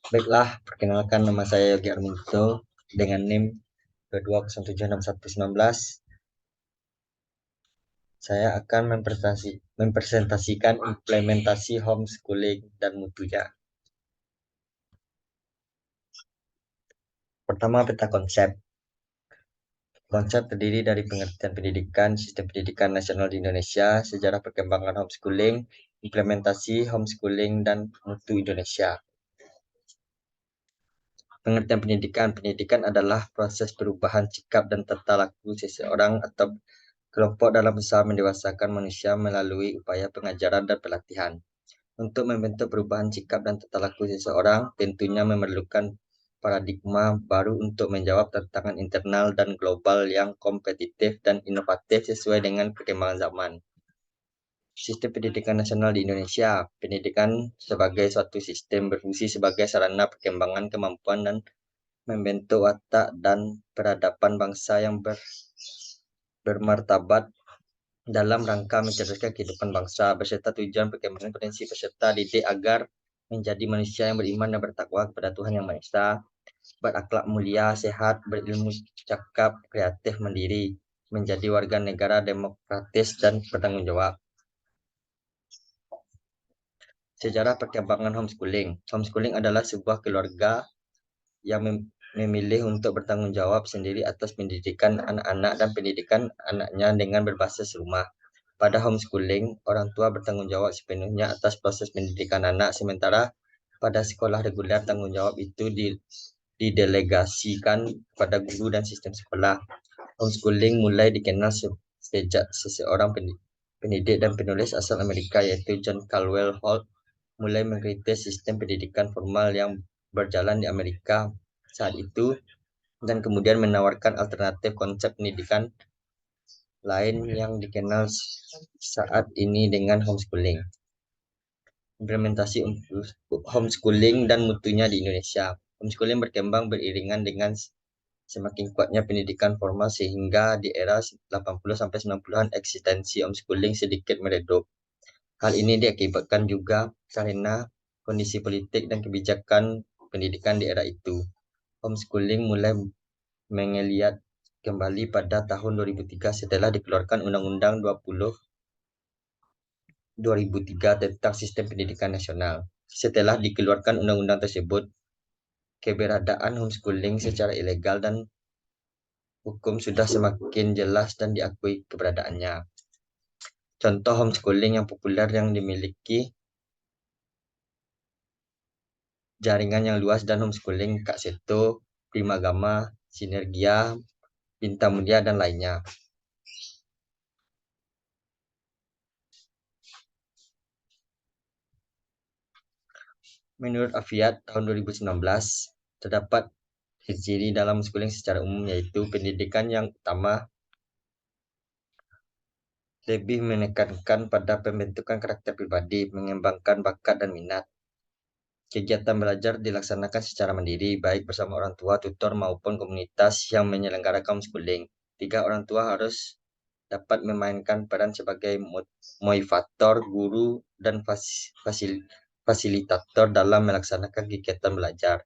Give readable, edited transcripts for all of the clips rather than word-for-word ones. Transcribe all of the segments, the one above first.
Baiklah, perkenalkan nama saya Yogi Armuto dengan NIM 22076119. Saya akan mempresentasikan implementasi homeschooling dan mutunya. Pertama, peta konsep. Konsep terdiri dari pengertian pendidikan, sistem pendidikan nasional di Indonesia, sejarah perkembangan homeschooling, implementasi homeschooling, dan mutu Indonesia. Pengertian pendidikan. Pendidikan adalah proses perubahan sikap dan tata laku seseorang atau kelompok dalam usaha mendewasakan manusia melalui upaya pengajaran dan pelatihan. Untuk membentuk perubahan sikap dan tata laku seseorang, tentunya memerlukan paradigma baru untuk menjawab tantangan internal dan global yang kompetitif dan inovatif sesuai dengan perkembangan zaman. Sistem pendidikan nasional di Indonesia. Pendidikan sebagai suatu sistem berfungsi sebagai sarana perkembangan kemampuan dan membentuk watak dan peradaban bangsa yang bermartabat dalam rangka mencerdaskan kehidupan bangsa beserta tujuan perkembangan potensi peserta didik agar menjadi manusia yang beriman dan bertakwa kepada Tuhan Yang Maha Esa, berakhlak mulia, sehat, berilmu, cakap, kreatif, mandiri, menjadi warga negara demokratis dan bertanggung jawab. Sejarah perkembangan homeschooling. Homeschooling adalah sebuah keluarga yang memilih untuk bertanggung jawab sendiri atas pendidikan anak-anak dan pendidikan anaknya dengan berbasis rumah. Pada homeschooling, orang tua bertanggung jawab sepenuhnya atas proses pendidikan anak, sementara pada sekolah reguler tanggung jawab itu didelegasikan kepada guru dan sistem sekolah. Homeschooling mulai dikenal sejak seseorang pendidik dan penulis asal Amerika yaitu John Caldwell Holt mulai mengkritik sistem pendidikan formal yang berjalan di Amerika saat itu dan kemudian menawarkan alternatif konsep pendidikan lain yang dikenal saat ini dengan homeschooling. Implementasi homeschooling dan mutunya di Indonesia. Homeschooling berkembang beriringan dengan semakin kuatnya pendidikan formal sehingga di era 80 sampai 90-an eksistensi homeschooling sedikit meredup. Hal ini diakibatkan juga karena kondisi politik dan kebijakan pendidikan di era itu. Homeschooling mulai menggeliat kembali pada tahun 2003 setelah dikeluarkan Undang-Undang 2003 tentang Sistem Pendidikan Nasional. Setelah dikeluarkan undang-undang tersebut, keberadaan homeschooling secara ilegal dan hukum sudah semakin jelas dan diakui keberadaannya. Contoh homeschooling yang populer yang dimiliki jaringan yang luas dan homeschooling Kak Seto, Primagama, Sinergia, Bintang Mulia, dan lainnya. Menurut Afiat tahun 2019, terdapat ciri dalam homeschooling secara umum yaitu pendidikan yang utama lebih menekankan pada pembentukan karakter pribadi, mengembangkan bakat dan minat. Kegiatan belajar dilaksanakan secara mandiri, baik bersama orang tua, tutor, maupun komunitas yang menyelenggarakan homeschooling. 3. Orang tua harus dapat memainkan peran sebagai motivator, guru, dan fasilitator dalam melaksanakan kegiatan belajar.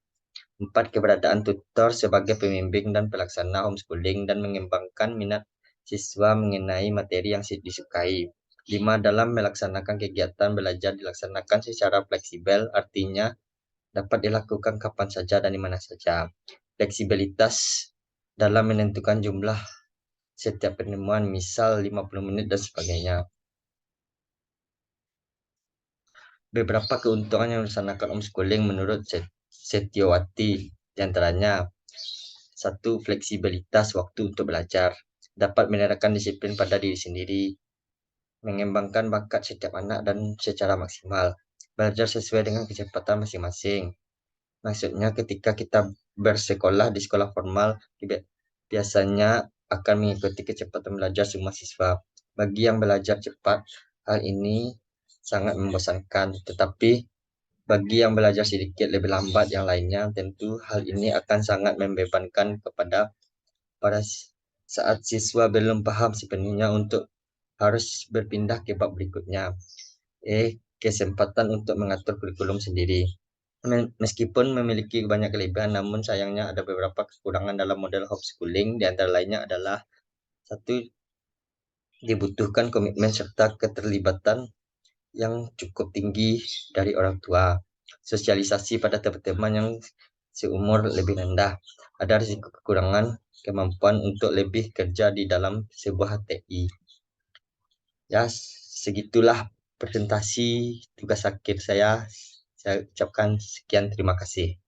4. Keberadaan tutor sebagai pembimbing dan pelaksana homeschooling dan mengembangkan minat siswa mengenai materi yang disukai. 5. Dalam melaksanakan kegiatan belajar dilaksanakan secara fleksibel, artinya dapat dilakukan kapan saja dan di mana saja. Fleksibilitas dalam menentukan jumlah setiap pertemuan, misal 50 menit dan sebagainya. Beberapa keuntungan yang melaksanakan homeschooling menurut Setiawati, diantaranya 1. Fleksibilitas waktu untuk belajar, dapat menerapkan disiplin pada diri sendiri, mengembangkan bakat setiap anak dan secara maksimal, belajar sesuai dengan kecepatan masing-masing. Maksudnya ketika kita bersekolah di sekolah formal, biasanya akan mengikuti kecepatan belajar semua siswa. Bagi yang belajar cepat, hal ini sangat membosankan, tetapi bagi yang belajar sedikit lebih lambat yang lainnya, tentu hal ini akan sangat membebankan kepada pada saat siswa belum paham sepenuhnya untuk harus berpindah ke bab berikutnya. kesempatan untuk mengatur kurikulum sendiri. Meskipun memiliki banyak kelebihan, namun sayangnya ada beberapa kekurangan dalam model homeschooling. Di antara lainnya adalah satu, dibutuhkan komitmen serta keterlibatan yang cukup tinggi dari orang tua. Sosialisasi pada teman-teman yang seumur lebih rendah. Ada risiko kekurangan kemampuan untuk lebih kerja di dalam sebuah HTI. Ya, segitulah presentasi tugas akhir saya. Saya ucapkan sekian, terima kasih.